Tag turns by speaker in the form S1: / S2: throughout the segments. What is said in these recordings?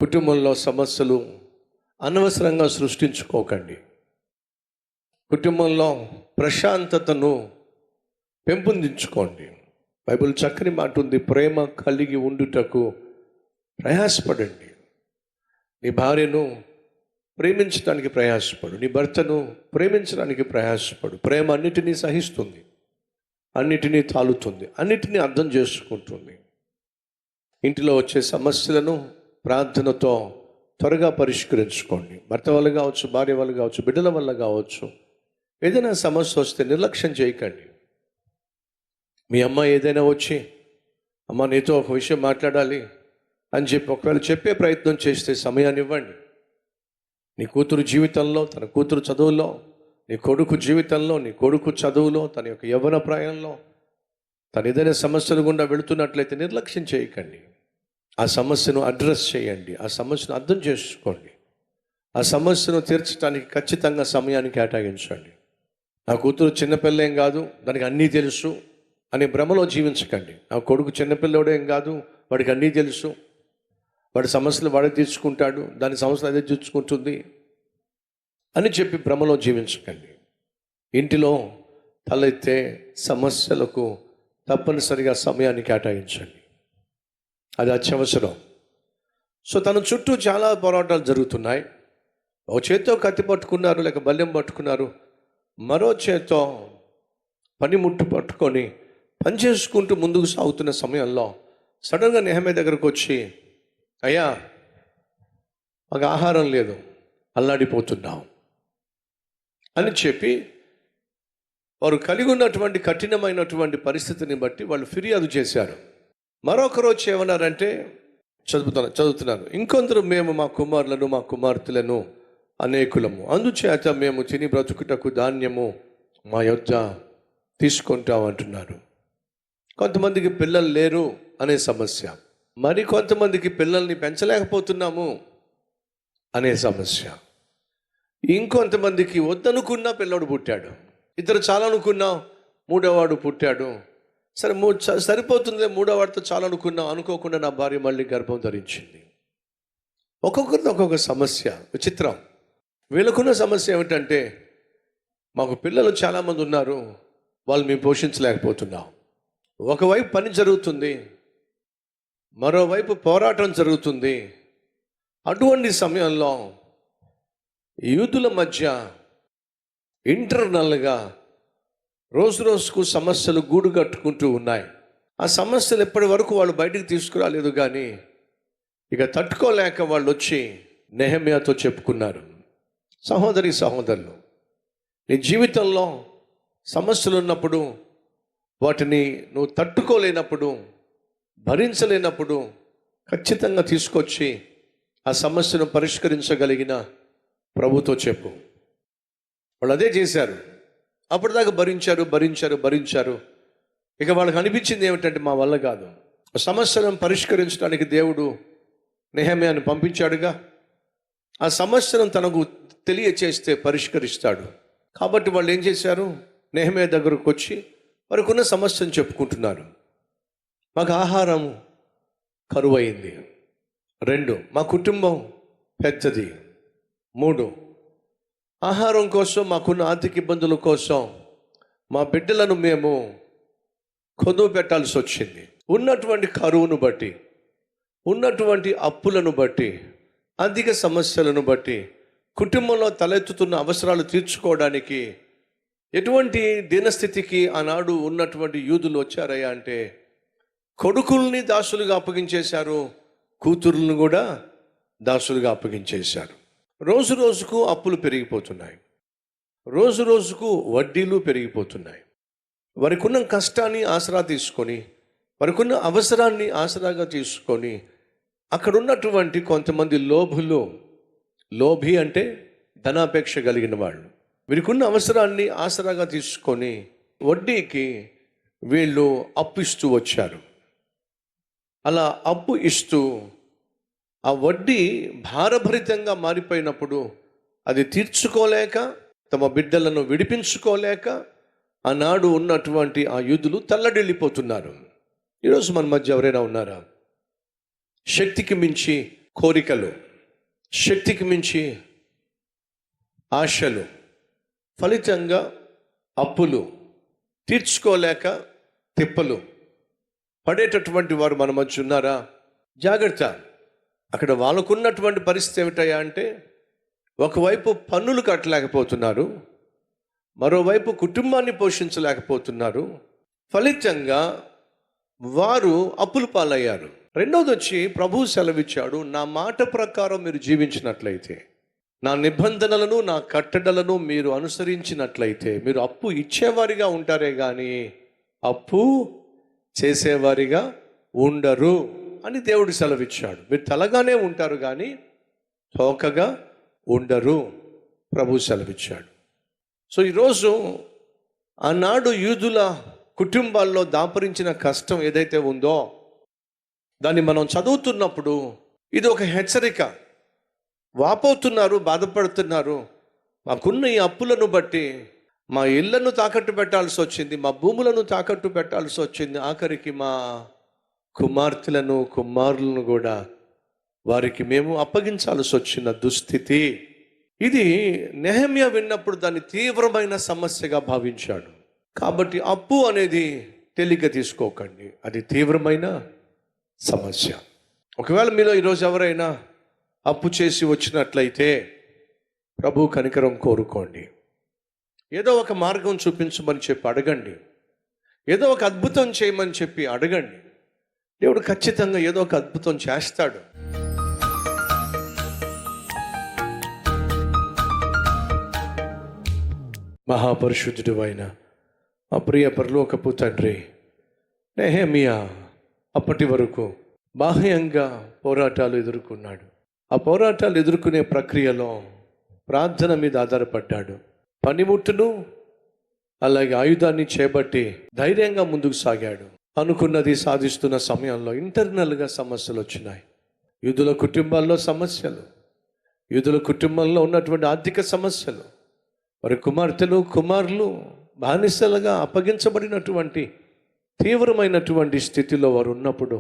S1: కుటుంబంలో సమస్యలు అనవసరంగా సృష్టించుకోకండి. కుటుంబంలో ప్రశాంతతను పెంపొందించుకోండి. బైబిల్ చక్కని మాట ఉంది, ప్రేమ కలిగి ఉండుటకు ప్రయాసపడండి. నీ భార్యను ప్రేమించడానికి ప్రయాసపడు, నీ భర్తను ప్రేమించడానికి ప్రయాసపడు. ప్రేమ అన్నిటినీ సహిస్తుంది, అన్నిటినీ తాలుతుంది, అన్నిటినీ అర్థం చేసుకుంటుంది. ఇంటిలో వచ్చే సమస్యలను ప్రార్థనతో త్వరగా పరిష్కరించుకోండి. భర్త వల్ల కావచ్చు, భార్య వల్ల కావచ్చు, బిడ్డల వల్ల కావచ్చు. ఏదైనా సమస్య వస్తే నిర్లక్ష్యం చేయకండి. మీ అమ్మ ఏదైనా వచ్చి, అమ్మ నీతో ఒక విషయం మాట్లాడాలి అని చెప్పి ఒకవేళ చెప్పే ప్రయత్నం చేస్తే సమయాన్ని ఇవ్వండి. నీ కూతురు జీవితంలో, తన కూతురు చదువులో, నీ కొడుకు జీవితంలో, నీ కొడుకు చదువులో, తన యొక్క యవ్వన ప్రాయంలో తను ఏదైనా సమస్యలు గుండా వెళుతున్నట్లయితే నిర్లక్ష్యం చేయకండి. ఆ సమస్యను అడ్రస్ చేయండి, ఆ సమస్యను అర్థం చేసుకోండి, ఆ సమస్యను తీర్చడానికి ఖచ్చితంగా సమయాన్ని కేటాయించండి. నా కూతురు చిన్నపిల్లేం కాదు, దానికి అన్నీ తెలుసు అనే భ్రమలో జీవించకండి. నా కొడుకు చిన్నపిల్లడేం కాదు, వాడికి అన్నీ తెలుసు, వాడి సమస్యలు వాడే తీర్చుకుంటాడు, దాని సమస్యలు అదే తీర్చుకుంటుంది అని చెప్పి భ్రమలో జీవించకండి. ఇంటిలో తలెత్తే సమస్యలకు తప్పనిసరిగా సమయాన్ని కేటాయించండి, అది అత్యవసరం. సో తన చుట్టూ చాలా పోరాటాలు జరుగుతున్నాయి. ఒక చేత్తో కత్తి పట్టుకున్నారు, లేక బల్లెం పట్టుకున్నారు, మరో చేత్తో పనిముట్టు పట్టుకొని పని చేసుకుంటూ ముందుకు సాగుతున్న సమయంలో సడన్గా నెహెమ్యా దగ్గరకు వచ్చి, అయ్యా మాకు ఆహారం లేదు, అల్లాడిపోతున్నాం అని చెప్పి వారు కలిగి ఉన్నటువంటి కఠినమైనటువంటి పరిస్థితిని బట్టి వాళ్ళు ఫిర్యాదు చేశారు. మరొక రోజు ఏమన్నారంటే, చదువుతున్నాను, ఇంకొందరు మేము మా కుమారులను మా కుమార్తెలను అనేకులము, అందుచేత మేము తిని బ్రతుకుటకు ధాన్యము మా యొద్ద తీసుకుంటాం అంటున్నారు. కొంతమందికి పిల్లలు లేరు అనే సమస్య, మరి కొంతమందికి పిల్లల్ని పెంచలేకపోతున్నాము అనే సమస్య, ఇంకొంతమందికి వద్దనుకున్నా పిల్లడు పుట్టాడు, ఇద్దరు చాలనుకున్నా మూడోవాడు పుట్టాడు, సరే సరిపోతుంది మూడోవాడితో చాలనుకున్నా, అనుకోకుండా నా భార్య మళ్ళీ గర్భం ధరించింది. ఒక్కొక్కరితో ఒక్కొక్క సమస్య. విచిత్రం, వీళ్ళకున్న సమస్య ఏమిటంటే, మాకు పిల్లలు చాలామంది ఉన్నారు, వాళ్ళు మేము పోషించలేకపోతున్నాం. ఒకవైపు పని జరుగుతుంది, మరోవైపు పోరాటం జరుగుతుంది. అటువంటి సమయంలో యూదుల మధ్య ఇంటర్నల్గా రోజు రోజుకు సమస్యలు గూడు కట్టుకుంటూ ఉన్నాయి. ఆ సమస్యలు ఎప్పటి వరకు వాళ్ళు బయటికి తీసుకురాలేదు, కానీ ఇక తట్టుకోలేక వాళ్ళు వచ్చి నెహెమ్యాతో చెప్పుకున్నారు, సహోదరి సహోదరులు, నీ జీవితంలో సమస్యలు ఉన్నప్పుడు, వాటిని నువ్వు తట్టుకోలేనప్పుడు, భరించలేనప్పుడు ఖచ్చితంగా తీసుకొచ్చి ఆ సమస్యను పరిష్కరించగలిగిన ప్రభుతో చెప్పు. వాళ్ళు అదే చేశారు. అప్పటిదాకా భరించారు. ఇక వాళ్ళకి అనిపించింది ఏమిటంటే, మా వల్ల కాదు, సమస్యను పరిష్కరించడానికి దేవుడు నెహెమ్యాను పంపించాడుగా, ఆ సమస్యను తనకు తెలియచేస్తే పరిష్కరిస్తాడు. కాబట్టి వాళ్ళు ఏం చేశారు, నెహెమ్యా దగ్గరకు వచ్చి వారికున్న సమస్యను చెప్పుకుంటున్నారు. మాకు ఆహారం కరువైంది, 2 మా కుటుంబం పెద్దది, 3 ఆహారం కోసం, మాకున్న ఆర్థిక ఇబ్బందుల కోసం మా బిడ్డలను మేము కొదువు పెట్టాల్సి వచ్చింది. ఉన్నటువంటి కరువును బట్టి, ఉన్నటువంటి అప్పులను బట్టి, ఆర్థిక సమస్యలను బట్టి, కుటుంబంలో తలెత్తుతున్న అవసరాలు తీర్చుకోవడానికి ఎటువంటి దీనస్థితికి ఆనాడు ఉన్నటువంటి యూదులు వచ్చారయ్యా అంటే, కొడుకుల్ని దాసులుగా అప్పగించేశారు, కూతురులను కూడా దాసులుగా అప్పగించేశారు. రోజు రోజుకు అప్పులు పెరిగిపోతున్నాయి, రోజు రోజుకు వడ్డీలు పెరిగిపోతున్నాయి. వారికి ఉన్న కష్టాన్ని ఆసరా తీసుకొని, వారికి ఉన్న అవసరాన్ని ఆసరాగా తీసుకొని, అక్కడ ఉన్నటువంటి కొంతమంది లోభి అంటే ధనాపేక్ష కలిగిన వాళ్ళు, వీరికున్న అవసరాన్ని ఆసరాగా తీసుకొని వడ్డీకి వీళ్ళు అప్పు ఇస్తూ వచ్చారు. అలా అప్పు ఇస్తూ ఆ వడ్డీ భారభరితంగా మారిపోయినప్పుడు అది తీర్చుకోలేక, తమ బిడ్డలను విడిపించుకోలేక ఆనాడు ఉన్నటువంటి ఆ యూదులు తల్లడిల్లిపోతున్నారు. ఈరోజు మన మధ్య ఎవరైనా ఉన్నారా? శక్తికి మించి కోరికలు, శక్తికి మించి ఆశలు, ఫలితంగా అప్పులు, తీర్చుకోలేక తిప్పలు పడేటటువంటి వారు మన మధ్య ఉన్నారా? జాగ్రత్త. అక్కడ వాళ్ళకున్నటువంటి పరిస్థితి ఏమిటయ్యా అంటే, ఒకవైపు పన్నులు కట్టలేకపోతున్నారు, మరోవైపు కుటుంబాన్ని పోషించలేకపోతున్నారు, ఫలితంగా వారు అప్పుల పాలయ్యారు. రెండోది వచ్చి ప్రభువు సెలవిచ్చాడు, నా మాట ప్రకారం మీరు జీవించినట్లయితే, నా నిబంధనలను నా కట్టడలను మీరు అనుసరించినట్లయితే మీరు అప్పు ఇచ్చేవారిగా ఉంటారే కానీ అప్పు చేసేవారిగా ఉండరు అని దేవుడు సెలవిచ్చాడు. మీరు తలగానే ఉంటారు కానీ తోకగా ఉండరు, ప్రభు సెలవిచ్చాడు. సో ఈరోజు ఆనాడు యూదుల కుటుంబాల్లో దాపరించిన కష్టం ఏదైతే ఉందో దాన్ని మనం చదువుతున్నప్పుడు ఇది ఒక హెచ్చరిక. వాపోతున్నారు, బాధపడుతున్నారు, మాకున్న ఈ అప్పులను బట్టి మా ఇళ్లను తాకట్టు పెట్టాల్సి వచ్చింది, మా భూములను తాకట్టు పెట్టాల్సి వచ్చింది, ఆఖరికి మా కుమార్తెలను కుమారులను కూడా వారికి మేము అప్పగించాల్సి వచ్చిన దుస్థితి. ఇది నెహెమ్యా విన్నప్పుడు దాన్ని తీవ్రమైన సమస్యగా భావించాడు. కాబట్టి అప్పు అనేది తేలిక తీసుకోకండి, అది తీవ్రమైన సమస్య. ఒకవేళ మీలో ఈరోజు ఎవరైనా అప్పు చేసి వచ్చినట్లయితే ప్రభు కనికరం కోరుకోండి. ఏదో ఒక మార్గం చూపించమని చెప్పి అడగండి, ఏదో ఒక అద్భుతం చేయమని చెప్పి అడగండి. దేవుడు ఖచ్చితంగా ఏదో ఒక అద్భుతం చేస్తాడు. మహాపరిశుద్ధుడు అయిన మా ప్రియ పరలోకపు తండ్రి, నెహెమ్యా అప్పటి వరకు బాహ్యంగా పోరాటాలు ఎదుర్కొన్నాడు. ఆ పోరాటాలు ఎదుర్కొనే ప్రక్రియలో ప్రార్థన మీద ఆధారపడ్డాడు. పనిముట్టును అలాగే ఆయుధాన్ని చేపట్టి ధైర్యంగా ముందుకు సాగాడు. అనుకున్నది సాధిస్తున్న సమయంలో ఇంటర్నల్గా సమస్యలు వచ్చినాయి. యూదుల కుటుంబాల్లో సమస్యలు, యూదుల కుటుంబంలో ఉన్నటువంటి ఆర్థిక సమస్యలు, వారి కుమార్తెలు కుమారులు బానిసలుగా అప్పగించబడినటువంటి తీవ్రమైనటువంటి స్థితిలో వారు ఉన్నప్పుడు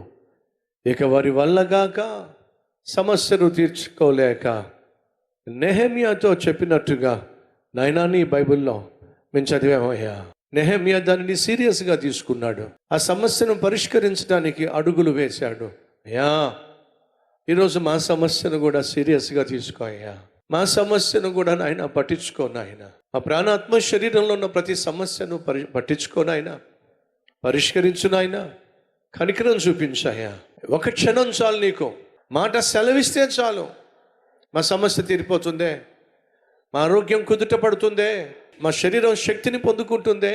S1: ఇక వారి వల్లగాక సమస్యను తీర్చుకోలేక నెహెమ్యాతో చెప్పినట్టుగా, నాయనా నీ బైబిల్లో మేము చదివామయ్యా. నెహెమ్యా దానిని సీరియస్గా తీసుకున్నాడు. ఆ సమస్యను పరిష్కరించడానికి అడుగులు వేశాడు. అయ్యా, ఈరోజు మా సమస్యను కూడా సీరియస్గా తీసుకో అయ్యా, మా సమస్యను కూడా నాయన పట్టించుకో నాయన, మా ప్రాణాత్మ శరీరంలో ఉన్న ప్రతి సమస్యను పట్టించుకో నాయన, పరిష్కరించు నాయన, కనికరం చూపించాయా. ఒక క్షణం చాలు, నీకు మాట సెలవిస్తే చాలు, మా సమస్య తీరిపోతుందే, మా ఆరోగ్యం కుదుట పడుతుందే, మా శరీరం శక్తిని పొందుకుంటుందే,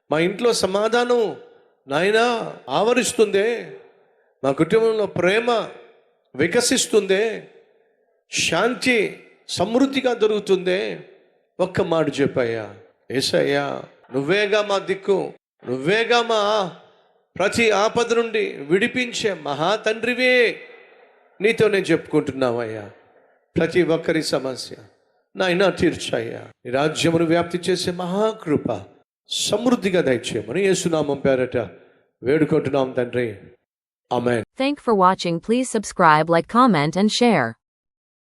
S1: మా ఇంట్లో సమాధానం నాయనా ఆవరిస్తుందే, మా కుటుంబంలో ప్రేమ వికసిస్తుందే, శాంతి సమృద్ధిగా దొరుకుతుందే. ఒక్క మాట చెప్పయ్యా, యేసయ్యా నువ్వేగా మా దిక్కు, నువ్వేగా మా ప్రతి ఆపద నుండి విడిపించే మహా తండ్రివే, నీతో నేను చెప్పుకుంటున్నావయ్యా. ప్రతి ఒక్కరి సమస్య నాయనా తీర్చాయ్యా. నీ రాజ్యమును వ్యాప్తి చేసే మహాకృప సమృద్ధిగా దయచేయమని యేసునామం పేరట వేడుకుంటున్నాం తండ్రి. ఆమేన్.
S2: Thank for watching. Please subscribe, like, comment and share.